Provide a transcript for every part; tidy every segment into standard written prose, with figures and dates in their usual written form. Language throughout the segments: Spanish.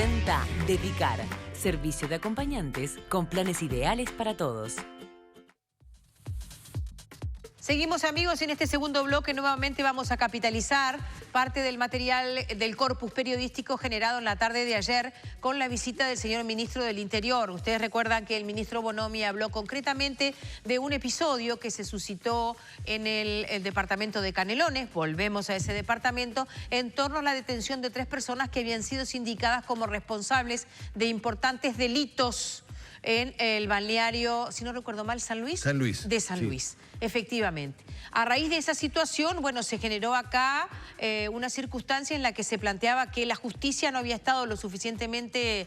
presenta Dedicar, servicio de acompañantes con planes ideales para todos. Seguimos, amigos, en este segundo bloque nuevamente vamos a capitalizar parte del material del corpus periodístico generado en la tarde de ayer con la visita del señor ministro del Interior. Ustedes recuerdan que el ministro Bonomi habló concretamente de un episodio que se suscitó en el departamento de Canelones, volvemos a ese departamento, en torno a la detención de 3 personas que habían sido sindicadas como responsables de importantes delitos en el balneario, si no recuerdo mal, San Luis. San Luis. De San Luis, efectivamente. A raíz de esa situación, bueno, se generó acá una circunstancia en la que se planteaba que la justicia no había estado lo suficientemente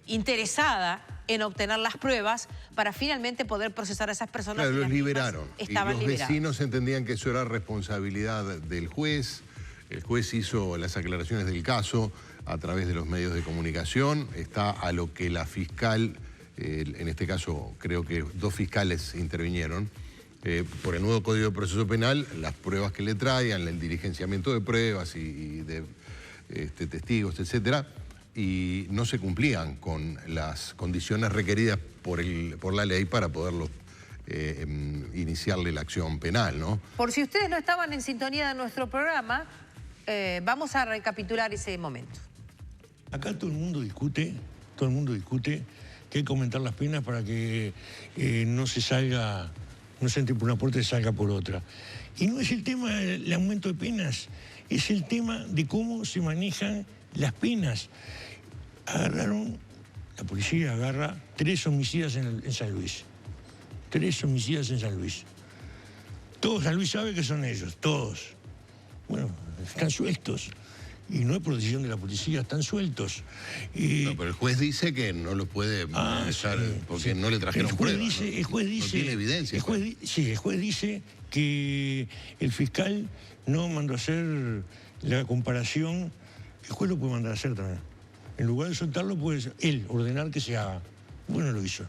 interesada en obtener las pruebas para finalmente poder procesar a esas personas. Claro, los liberaron. Estaban y los liberados. vecinos entendían que eso era responsabilidad del juez. El juez hizo las aclaraciones del caso a través de los medios de comunicación. Está a lo que la fiscal, en este caso creo que 2 fiscales intervinieron, por el nuevo Código de Proceso Penal, las pruebas que le traigan, el diligenciamiento de pruebas y de testigos, etcétera, y no se cumplían con las condiciones requeridas por la ley para poderlo iniciarle la acción penal, ¿no? Por si ustedes no estaban en sintonía de nuestro programa, vamos a recapitular ese momento. Acá todo el mundo discute que hay que aumentar las penas para que no se entre por una puerta y salga por otra. Y no es el tema del aumento de penas, es el tema de cómo se manejan las penas. La policía agarra 3 homicidas en San Luis. 3 homicidas en San Luis. Todo San Luis sabe que son ellos, todos. Bueno, están sueltos. Y no es por decisión de la policía, están sueltos. No, pero el juez dice que no lo puede dejar porque no le trajeron pruebas. El juez dice, no tiene evidencia. El juez dice que el fiscal no mandó a hacer la comparación. El juez lo puede mandar a hacer también. En lugar de soltarlo, puede él ordenar que se haga. ¿Por qué no lo hizo?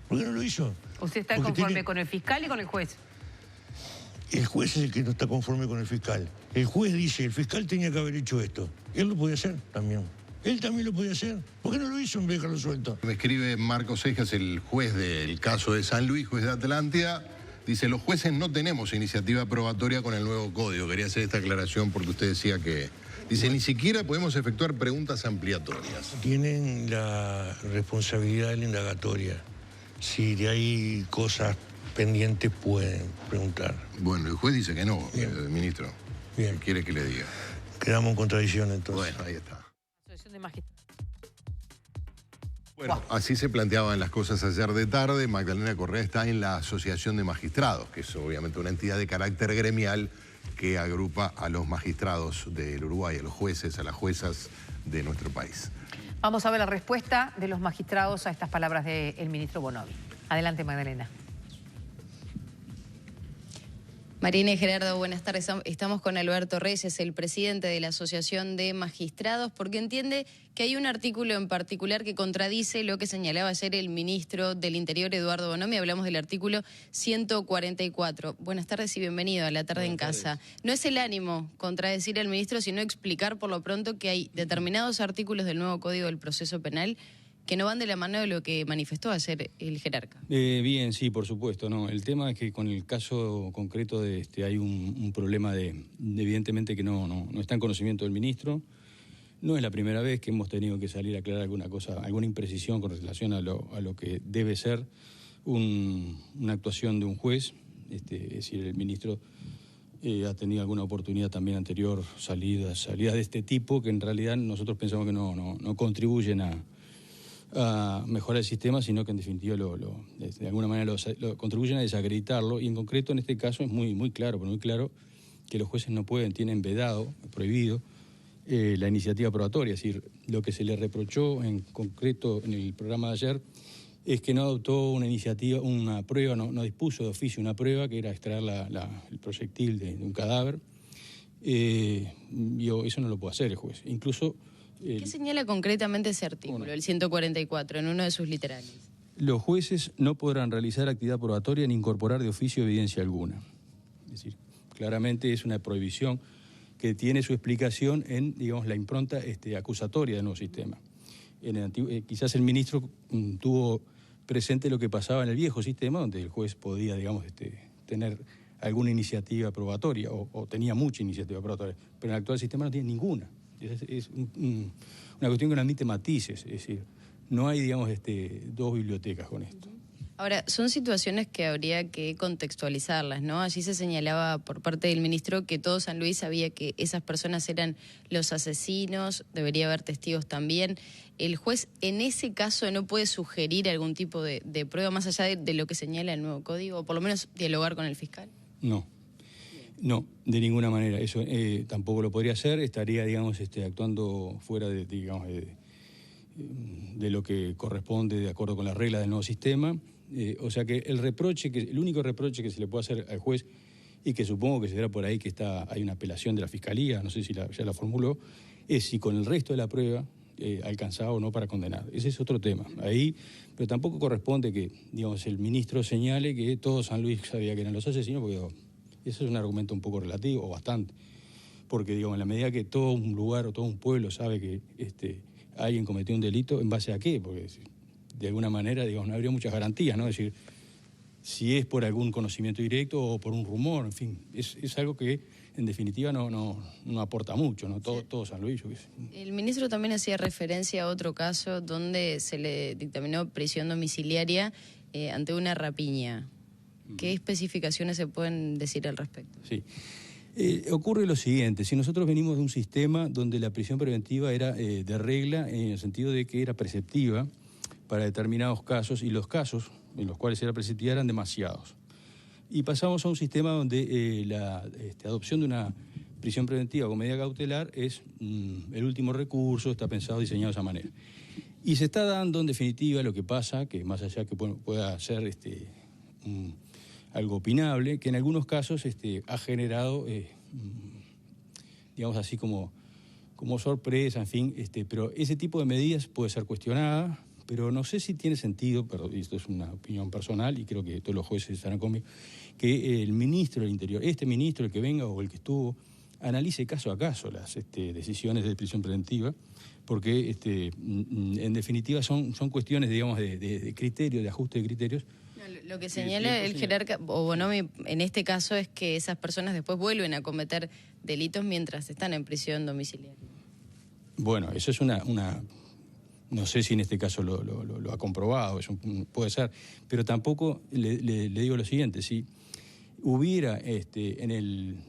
¿Por qué no lo hizo? ¿Usted está conforme con el fiscal y con el juez? El juez es el que no está conforme con el fiscal. El juez dice, el fiscal tenía que haber hecho esto. Él lo podía hacer también. Él también lo podía hacer. ¿Por qué no lo hizo en vez de dejarlo suelto? Me escribe Marcos Cejas, el juez del caso de San Luis, juez de Atlántida. Dice, los jueces no tenemos iniciativa probatoria con el nuevo código. Quería hacer esta aclaración porque usted decía que... Dice, ni siquiera podemos efectuar preguntas ampliatorias. Tienen la responsabilidad de la indagatoria. Si de ahí cosas pendientes pueden preguntar. Bueno, el juez dice que no, ministro. Bien. ¿Qué quiere que le diga? Quedamos en contradicción entonces. Bueno, ahí está. Asociación de Magistrados. Bueno, así se planteaban las cosas ayer de tarde. Magdalena Correa está en la Asociación de Magistrados, que es obviamente una entidad de carácter gremial que agrupa a los magistrados del Uruguay, a los jueces, a las juezas de nuestro país. Vamos a ver la respuesta de los magistrados a estas palabras del ministro Bonomi. Adelante, Magdalena. Marina y Gerardo, buenas tardes. Estamos con Alberto Reyes, el presidente de la Asociación de Magistrados, porque entiende que hay un artículo en particular que contradice lo que señalaba ayer el ministro del Interior, Eduardo Bonomi. Hablamos del artículo 144. Buenas tardes y bienvenido a La Tarde en Casa. No es el ánimo contradecir al ministro, sino explicar por lo pronto que hay determinados artículos del nuevo Código del Proceso Penal que no van de la mano de lo que manifestó ayer el jerarca. Bien, sí, por supuesto. No, el tema es que con el caso concreto hay un problema evidentemente que no está en conocimiento del ministro. No es la primera vez que hemos tenido que salir a aclarar alguna imprecisión con relación a lo que debe ser una actuación de un juez. Es decir, el ministro ha tenido alguna oportunidad también anterior, salidas de este tipo, que en realidad nosotros pensamos que no contribuyen a mejorar el sistema, sino que en definitiva de alguna manera lo contribuyen a desacreditarlo, y en concreto en este caso es muy claro que los jueces no pueden, tienen vedado, prohibido la iniciativa probatoria. Es decir, lo que se le reprochó en concreto en el programa de ayer es que no adoptó una iniciativa, una prueba, no dispuso de oficio una prueba que era extraer el proyectil de un cadáver. Eso no lo puede hacer el juez. Incluso ¿qué señala concretamente ese artículo, el 144, en uno de sus literales? Los jueces no podrán realizar actividad probatoria ni incorporar de oficio evidencia alguna. Es decir, claramente es una prohibición que tiene su explicación en, digamos, la impronta acusatoria del nuevo sistema. Quizás el ministro tuvo presente lo que pasaba en el viejo sistema, donde el juez podía, digamos, tener alguna iniciativa probatoria, o tenía mucha iniciativa probatoria, pero en el actual sistema no tiene ninguna. Es una cuestión que no admite matices, es decir, no hay, digamos, dos bibliotecas con esto. Ahora, son situaciones que habría que contextualizarlas, ¿no? Allí se señalaba por parte del ministro que todo San Luis sabía que esas personas eran los asesinos, debería haber testigos también. ¿El juez en ese caso no puede sugerir algún tipo de prueba más allá de lo que señala el nuevo código, o por lo menos dialogar con el fiscal? No, de ninguna manera. Eso tampoco lo podría hacer, estaría, digamos, actuando fuera digamos, de lo que corresponde de acuerdo con las reglas del nuevo sistema. O sea que el único reproche que se le puede hacer al juez, y que supongo que se dará por ahí que hay una apelación de la Fiscalía, no sé si ya la formuló, es si con el resto de la prueba alcanzaba o no para condenar. Ese es otro tema. Pero tampoco corresponde que, digamos, el ministro señale que todo San Luis sabía que eran los asesinos, porque eso es un argumento un poco relativo, o bastante. Porque, digamos, en la medida que todo un lugar o todo un pueblo sabe que alguien cometió un delito, ¿en base a qué? Porque de alguna manera, digamos, no habría muchas garantías, ¿no? Es decir, si es por algún conocimiento directo o por un rumor, en fin, es algo que en definitiva no aporta mucho, ¿no? Todo San Luis. El ministro también hacía referencia a otro caso donde se le dictaminó prisión domiciliaria ante una rapiña. ¿Qué especificaciones se pueden decir al respecto? Sí. Ocurre lo siguiente, si nosotros venimos de un sistema donde la prisión preventiva era de regla, en el sentido de que era preceptiva para determinados casos, y los casos en los cuales era preceptiva eran demasiados. Y pasamos a un sistema donde la adopción de una prisión preventiva con medida cautelar es el último recurso, está pensado, diseñado de esa manera. Y se está dando, en definitiva, lo que pasa, que más allá que pueda ser algo opinable, que en algunos casos ha generado, digamos así como sorpresa, en fin, pero ese tipo de medidas puede ser cuestionada, pero no sé si tiene sentido, pero esto es una opinión personal y creo que todos los jueces estarán conmigo, que el ministro del Interior, ministro, el que venga o el que estuvo, analice caso a caso las decisiones de prisión preventiva, porque en definitiva son cuestiones, digamos, de criterio, de ajuste de criterios. Lo que señala el jerarca, o Bonomi, en este caso es que esas personas después vuelven a cometer delitos mientras están en prisión domiciliaria. Bueno, eso es una no sé si en este caso lo ha comprobado, eso puede ser, pero tampoco le digo lo siguiente, si hubiera en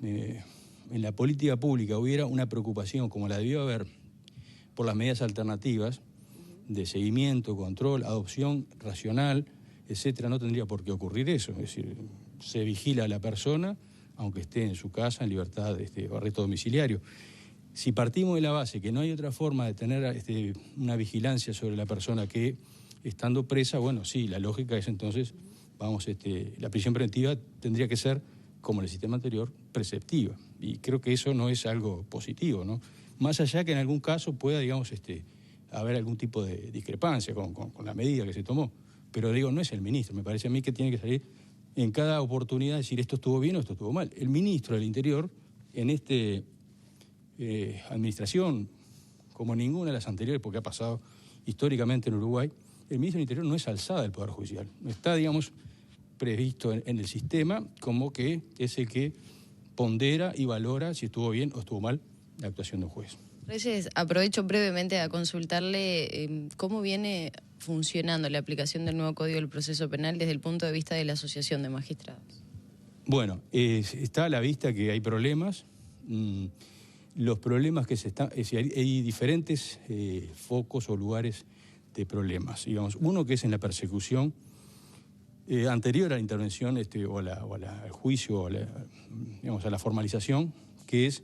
la política pública hubiera una preocupación como la debió haber por las medidas alternativas de seguimiento, control, adopción racional, etcétera, no tendría por qué ocurrir eso. Es decir, se vigila a la persona, aunque esté en su casa, en libertad o arresto domiciliario. Si partimos de la base que no hay otra forma de tener una vigilancia sobre la persona que estando presa, bueno, sí, la lógica es entonces, la prisión preventiva tendría que ser, como en el sistema anterior, preceptiva. Y creo que eso no es algo positivo, ¿no? Más allá que en algún caso pueda, digamos, haber algún tipo de discrepancia con la medida que se tomó. Pero digo, no es el ministro, me parece a mí que tiene que salir en cada oportunidad decir esto estuvo bien o esto estuvo mal. El ministro del Interior, en administración, como ninguna de las anteriores, porque ha pasado históricamente en Uruguay, el ministro del Interior no es alzada del Poder Judicial. No está, digamos, previsto en el sistema como que es el que pondera y valora si estuvo bien o estuvo mal la actuación de un juez. Reyes, aprovecho brevemente a consultarle cómo viene funcionando la aplicación del nuevo Código del Proceso Penal desde el punto de vista de la Asociación de Magistrados. Bueno, está a la vista que hay problemas. Los problemas hay diferentes focos o lugares de problemas. Digamos, uno que es en la persecución anterior a la intervención al juicio, a la formalización, que es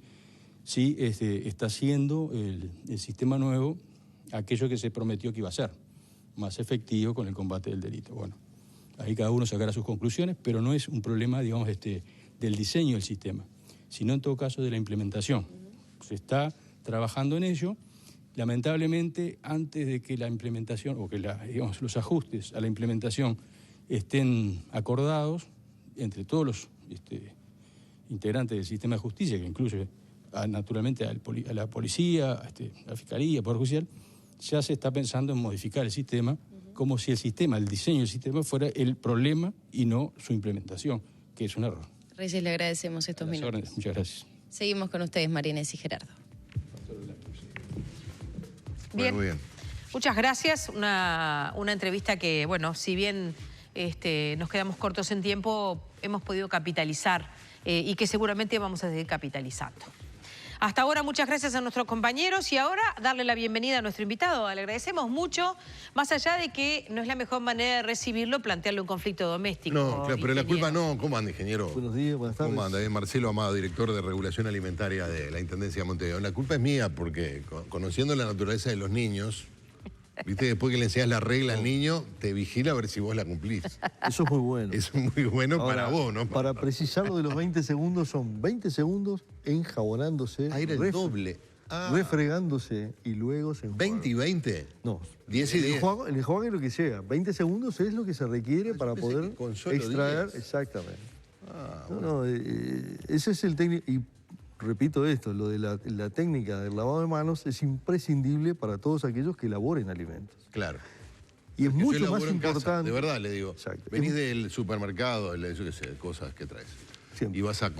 si está haciendo el sistema nuevo aquello que se prometió que iba a ser, más efectivo con el combate del delito. Bueno, ahí cada uno sacará sus conclusiones, pero no es un problema, digamos, del diseño del sistema, sino en todo caso de la implementación. Se está trabajando en ello. Lamentablemente, antes de que la implementación, o que los ajustes a la implementación estén acordados entre todos los integrantes del sistema de justicia, que incluye naturalmente a la policía, a la fiscalía, Poder Judicial, ya se está pensando en modificar el sistema, como si el diseño del sistema fuera el problema y no su implementación, que es un error. Reyes, le agradecemos estos minutos. Órdenes. Muchas gracias. Seguimos con ustedes, María Inés y Gerardo. Bien. Muy bien. Muchas gracias. Una entrevista que, bueno, si bien nos quedamos cortos en tiempo, hemos podido capitalizar y que seguramente vamos a seguir capitalizando. Hasta ahora, muchas gracias a nuestros compañeros y ahora darle la bienvenida a nuestro invitado. Le agradecemos mucho, más allá de que no es la mejor manera de recibirlo, plantearle un conflicto doméstico. No, claro, pero la ingeniero. culpa no. ¿Cómo anda, ingeniero? Buenos días, buenas tardes. ¿Cómo anda? Marcelo Amado, director de Regulación Alimentaria de la Intendencia de Montevideo. La culpa es mía porque conociendo la naturaleza de los niños, viste, después que le enseñas la regla al niño, te vigila a ver si vos la cumplís. Eso es muy bueno. Eso es muy bueno. Ahora, para vos, ¿no? Para precisarlo de los 20 segundos, son 20 segundos enjabonándose, Ah, era el doble. refregándose y luego se enjuaga. ¿20 y 20? No. 10 y 10. El enjuague es lo que sea. 20 segundos es lo que se requiere para pensé poder que con solo extraer. 10. Exactamente. Ah, No, ese es el técnico. Y repito esto, lo de la técnica del lavado de manos es imprescindible para todos aquellos que elaboren alimentos. claro. Y es Porque yo mucho más elaboro en casa, importante. de verdad le digo. Exacto. Venís del supermercado, yo qué sé, cosas que traes. Siempre. Y vas a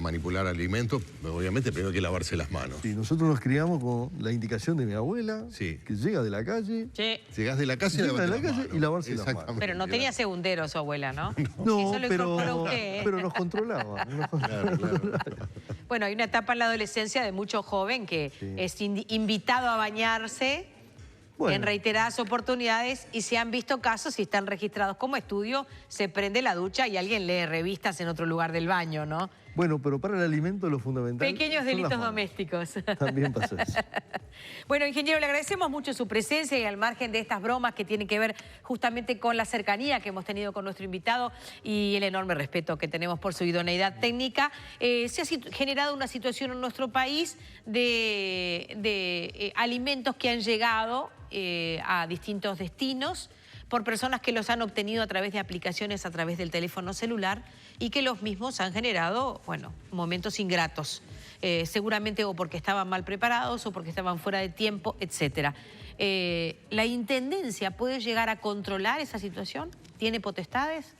manipular alimentos, obviamente primero hay que lavarse las manos. Sí, nosotros nos criamos con la indicación de mi abuela, Sí. que llega de la calle, Sí. Llegás de la casa y Llega lavate de la las calle manos. y lavarse las manos. Exactamente. Pero no tenía segundero su abuela, ¿no? no, Eso lo incorporó usted, ¿eh? pero nos controlaba. Claro, claro. Bueno, hay una etapa en la adolescencia de mucho joven que es invitado a bañarse Bueno. en reiteradas oportunidades y se han visto casos, si están registrados como estudio, se prende la ducha y alguien lee revistas en otro lugar del baño, ¿no? Bueno, pero para el alimento lo fundamental Pequeños son delitos las manos. domésticos. También pasa eso. Bueno, ingeniero, le agradecemos mucho su presencia y al margen de estas bromas que tienen que ver justamente con la cercanía que hemos tenido con nuestro invitado y el enorme respeto que tenemos por su idoneidad técnica, se ha generado una situación en nuestro país de alimentos que han llegado a distintos destinos por personas que los han obtenido a través de aplicaciones, a través del teléfono celular y que los mismos han generado, bueno, momentos ingratos. Seguramente o porque estaban mal preparados o porque estaban fuera de tiempo, etcétera. ¿La Intendencia puede llegar a controlar esa situación? ¿Tiene potestades?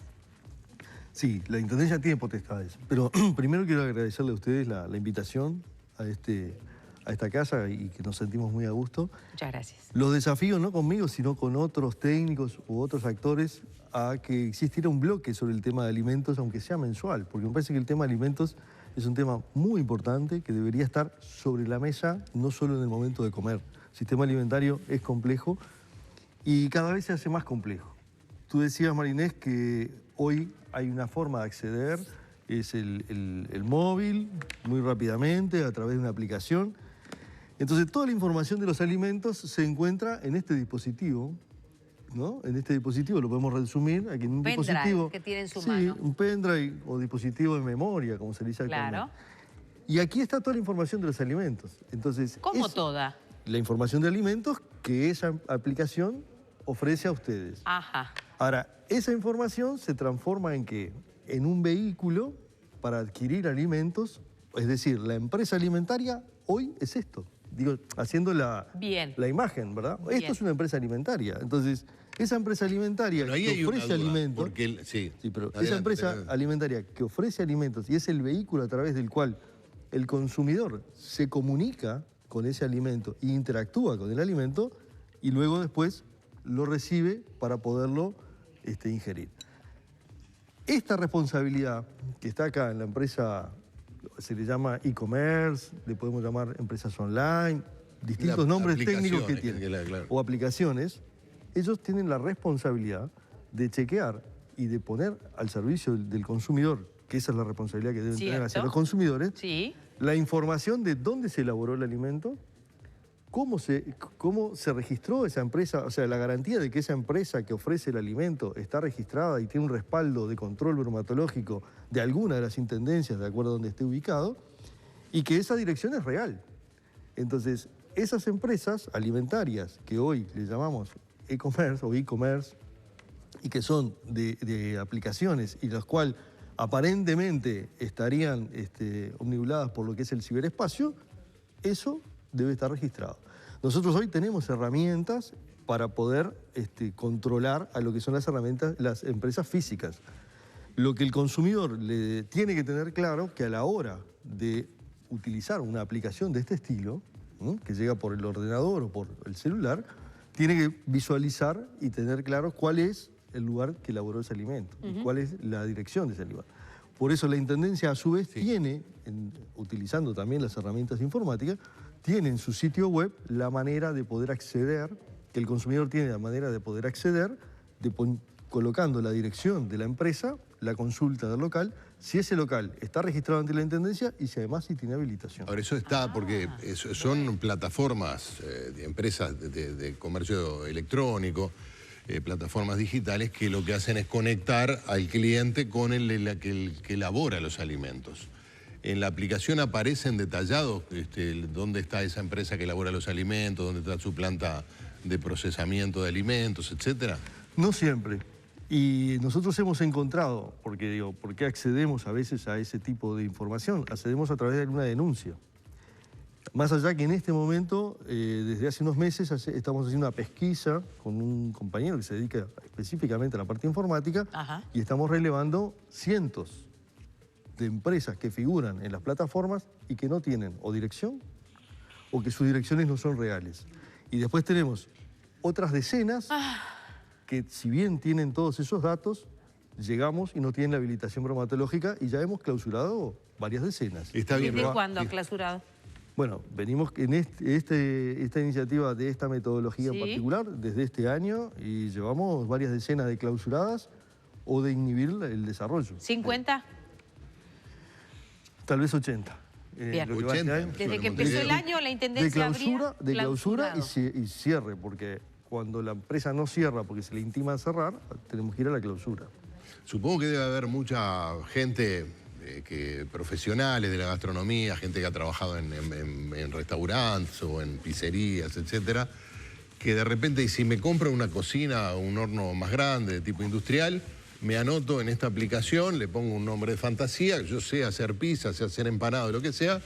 Sí, la Intendencia tiene potestades, pero primero quiero agradecerle a ustedes la invitación a esta casa y que nos sentimos muy a gusto. Muchas gracias. Los desafíos no conmigo, sino con otros técnicos u otros actores a que existiera un bloque sobre el tema de alimentos, aunque sea mensual, porque me parece que el tema de alimentos es un tema muy importante que debería estar sobre la mesa, no solo en el momento de comer. El sistema alimentario es complejo y cada vez se hace más complejo. Tú decías, María Inés, que hoy hay una forma de acceder, es el móvil, muy rápidamente, a través de una aplicación. Entonces, toda la información de los alimentos se encuentra en este dispositivo, ¿no? En este dispositivo lo podemos resumir aquí en un Pendrive dispositivo que tiene en su sí, mano. un pendrive o dispositivo de memoria, como se dice actualmente. Claro. Y aquí está toda la información de los alimentos. Entonces, ¿Cómo toda? La información de alimentos que esa aplicación ofrece a ustedes. Ajá. Ahora, esa información se transforma en qué? En un vehículo para adquirir alimentos, es decir, la empresa alimentaria hoy es esto. Digo, haciendo la imagen, ¿verdad? Bien. Esto es una empresa alimentaria. Entonces, esa empresa alimentaria Pero ahí que hay una ofrece duda, alimentos... porque sí, pero adelante, esa empresa adelante. alimentaria que ofrece alimentos y es el vehículo a través del cual el consumidor se comunica con ese alimento e interactúa con el alimento y luego después lo recibe para poderlo ingerir. Esta responsabilidad que está acá en la empresa, se le llama e-commerce, le podemos llamar empresas online, distintos nombres técnicos que tienen, claro. o aplicaciones, ellos tienen la responsabilidad de chequear y de poner al servicio del consumidor, que esa es la responsabilidad que deben tener hacia los consumidores, la información de dónde se elaboró el alimento, cómo se registró esa empresa, o sea, la garantía de que esa empresa que ofrece el alimento está registrada y tiene un respaldo de control bromatológico de alguna de las intendencias, de acuerdo a donde esté ubicado, y que esa dirección es real. Entonces, esas empresas alimentarias que hoy le llamamos e-commerce o e-commerce y que son de aplicaciones y las cuales aparentemente estarían omnibuladas por lo que es el ciberespacio, eso debe estar registrado. Nosotros hoy tenemos herramientas para poder controlar a lo que son las empresas físicas. Lo que el consumidor le tiene que tener claro que a la hora de utilizar una aplicación de este estilo, que llega por el ordenador o por el celular, tiene que visualizar y tener claro cuál es el lugar que elaboró ese alimento, y cuál es la dirección de ese lugar. Por eso la Intendencia, a su vez, tiene, utilizando también las herramientas informáticas, tiene en su sitio web la manera de poder acceder, que el consumidor tiene la manera de poder acceder, colocando la dirección de la empresa, la consulta del local, si ese local está registrado ante la Intendencia y si además sí tiene habilitación. Ahora, eso está porque son plataformas de empresas de comercio electrónico, plataformas digitales que lo que hacen es conectar al cliente con el que elabora los alimentos. En la aplicación aparecen detallados dónde está esa empresa que elabora los alimentos, dónde está su planta de procesamiento de alimentos, etcétera. No siempre. Y nosotros hemos encontrado, porque digo, ¿por qué accedemos a veces a ese tipo de información? Accedemos a través de alguna denuncia. Más allá que en este momento, desde hace unos meses, estamos haciendo una pesquisa con un compañero que se dedica específicamente a la parte informática. Ajá. Y estamos relevando cientos de empresas que figuran en las plataformas y que no tienen o dirección o que sus direcciones no son reales. Y después tenemos otras decenas que, si bien tienen todos esos datos, llegamos y no tienen la habilitación bromatológica y ya hemos clausurado varias decenas. Está bien. ¿Desde cuándo ha clausurado? Bueno, venimos en esta iniciativa de esta metodología en particular desde este año y llevamos varias decenas de clausuradas o de inhibir el desarrollo. ¿50? Tal vez 80. Bien. Lo que va este año. Desde que empezó el año, la Intendencia de clausura y cierre, porque cuando la empresa no cierra porque se le intima a cerrar, tenemos que ir a la clausura. Supongo que debe haber mucha gente, profesionales de la gastronomía, gente que ha trabajado en restaurantes o en pizzerías, etcétera, que de repente, si me compro una cocina o un horno más grande de tipo industrial, me anoto en esta aplicación, le pongo un nombre de fantasía, yo sé hacer pizza, sé hacer empanado, lo que sea,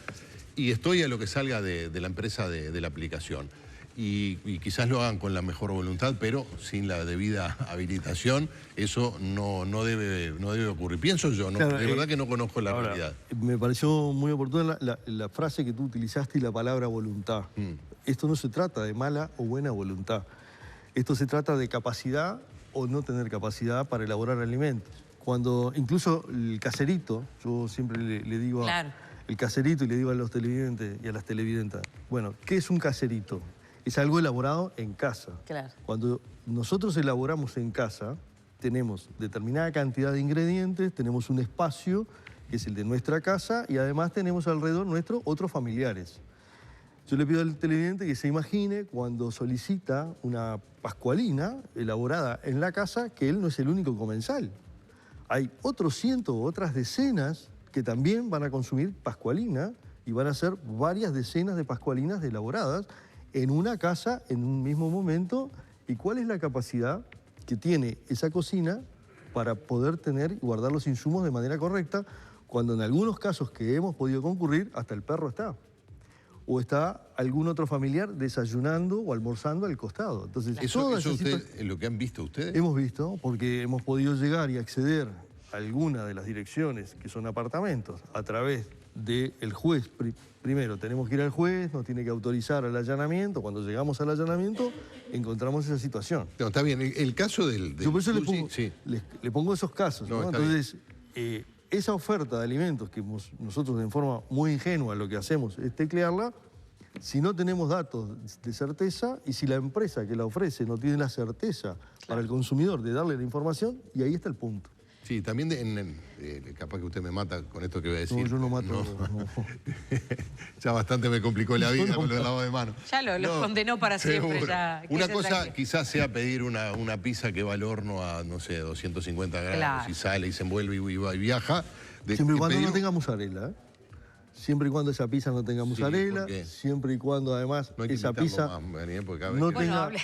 y estoy a lo que salga de la empresa de la aplicación. Y quizás lo hagan con la mejor voluntad, pero sin la debida habilitación, eso no debe ocurrir. Pienso yo, ¿no? Claro, de verdad que no conozco la realidad. Me pareció muy oportuna la frase que tú utilizaste y la palabra voluntad. Esto no se trata de mala o buena voluntad. Esto se trata de capacidad o no tener capacidad para elaborar alimentos. Cuando incluso el caserito, yo siempre le digo el caserito y le digo a los televidentes y a las televidentas, bueno, ¿qué es un caserito? Es algo elaborado en casa. Claro. Cuando nosotros elaboramos en casa, tenemos determinada cantidad de ingredientes, tenemos un espacio que es el de nuestra casa y además tenemos alrededor nuestro otros familiares. Yo le pido al televidente que se imagine cuando solicita una pascualina elaborada en la casa, que él no es el único comensal. Hay otros cientos o otras decenas que también van a consumir pascualina y van a hacer varias decenas de pascualinas elaboradas en una casa en un mismo momento. ¿Y cuál es la capacidad que tiene esa cocina para poder tener y guardar los insumos de manera correcta, cuando en algunos casos que hemos podido concurrir, hasta el perro está? O está algún otro familiar desayunando o almorzando al costado. Entonces, ¿Eso es lo que han visto ustedes? Hemos visto, porque hemos podido llegar y acceder a alguna de las direcciones que son apartamentos a través del juez. Primero tenemos que ir al juez, nos tiene que autorizar al allanamiento. Cuando llegamos al allanamiento, encontramos esa situación. No, está bien. El caso del Yo por eso sushi, le pongo esos casos, ¿no? Entonces, esa oferta de alimentos que nosotros de forma muy ingenua lo que hacemos es teclearla, si no tenemos datos de certeza y si la empresa que la ofrece no tiene la certeza para el consumidor de darle la información, y ahí está el punto. Sí, también capaz que usted me mata con esto que voy a decir. No, yo no mato. No. Ya bastante me complicó la vida con lo del lavado de manos. Ya lo condenó para siempre. Ya, una cosa quizás sea pedir una pizza que va al horno a, no sé, 250 grados y sale y se envuelve y viaja. Siempre y cuando no tenga mozzarella, siempre y cuando esa pizza no tenga mozzarella, porque siempre y cuando además no hay que esa invitarlo pizza más, Daniel, porque cada vez no que- tenga, hable.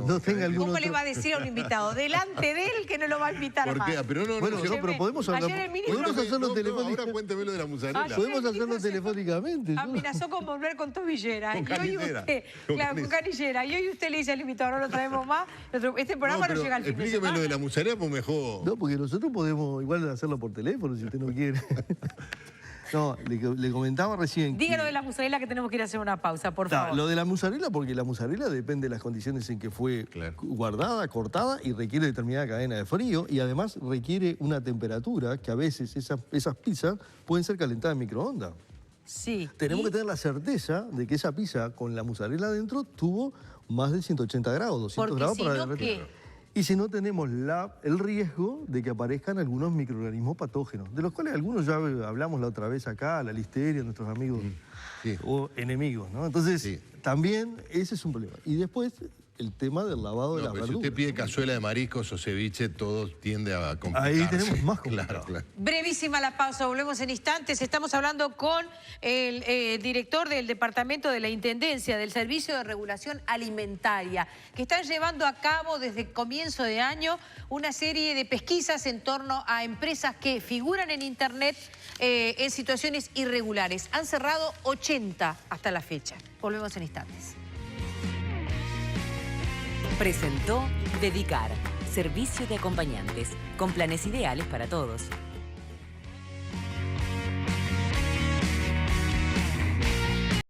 no tenga algún ¿Cómo otro... le va a decir a un invitado? Delante de él que no lo va a invitar ¿Por más. qué? Pero no, Bueno, no, no, pero podemos hablar... Ayer el ministro- Podemos hacerlo ahora telefónicamente. cuénteme lo de la mozzarella. Ayer Podemos el ministro hacerlo se- telefónicamente. ¿no? Amenazó con volver con tobillera. Con y hoy canillera. usted, Con claro, con canillera. Y hoy usted le dice al invitado, no lo traemos más. Este programa no, pero llega al fin de explíqueme semana. lo de la mozzarella, pues mejor. No, porque nosotros podemos igual hacerlo por teléfono si usted no quiere. No, le comentaba recién... que- Dígalo de la mozzarella que tenemos que ir a hacer una pausa, por Está, favor. lo de la mozzarella, porque la mozzarella depende de las condiciones en que fue Claro. guardada, cortada y requiere determinada cadena de frío y además requiere una temperatura que a veces esas pizzas pueden ser calentadas en microondas. Sí. Tenemos Y- que tener la certeza de que esa pizza con la mozzarella adentro tuvo más de 180 grados, 200 Porque grados si para no, derretir. ¿qué? Y si no tenemos el riesgo de que aparezcan algunos microorganismos patógenos, de los cuales algunos ya hablamos la otra vez acá, la listeria, nuestros amigos Sí. o enemigos, ¿no? Entonces, Sí. también ese es un problema. Y después, el tema del lavado de No, las pero si verduras. usted pide cazuela de mariscos o ceviche, todo tiende a complicarse. Ahí tenemos más complicado. Claro, claro. Brevísima la pausa, volvemos en instantes. Estamos hablando con el director del Departamento de la Intendencia del Servicio de Regulación Alimentaria, que están llevando a cabo desde comienzo de año una serie de pesquisas en torno a empresas que figuran en Internet en situaciones irregulares. Han cerrado 80 hasta la fecha. Volvemos en instantes. Presentó Dedicar, servicio de acompañantes, con planes ideales para todos.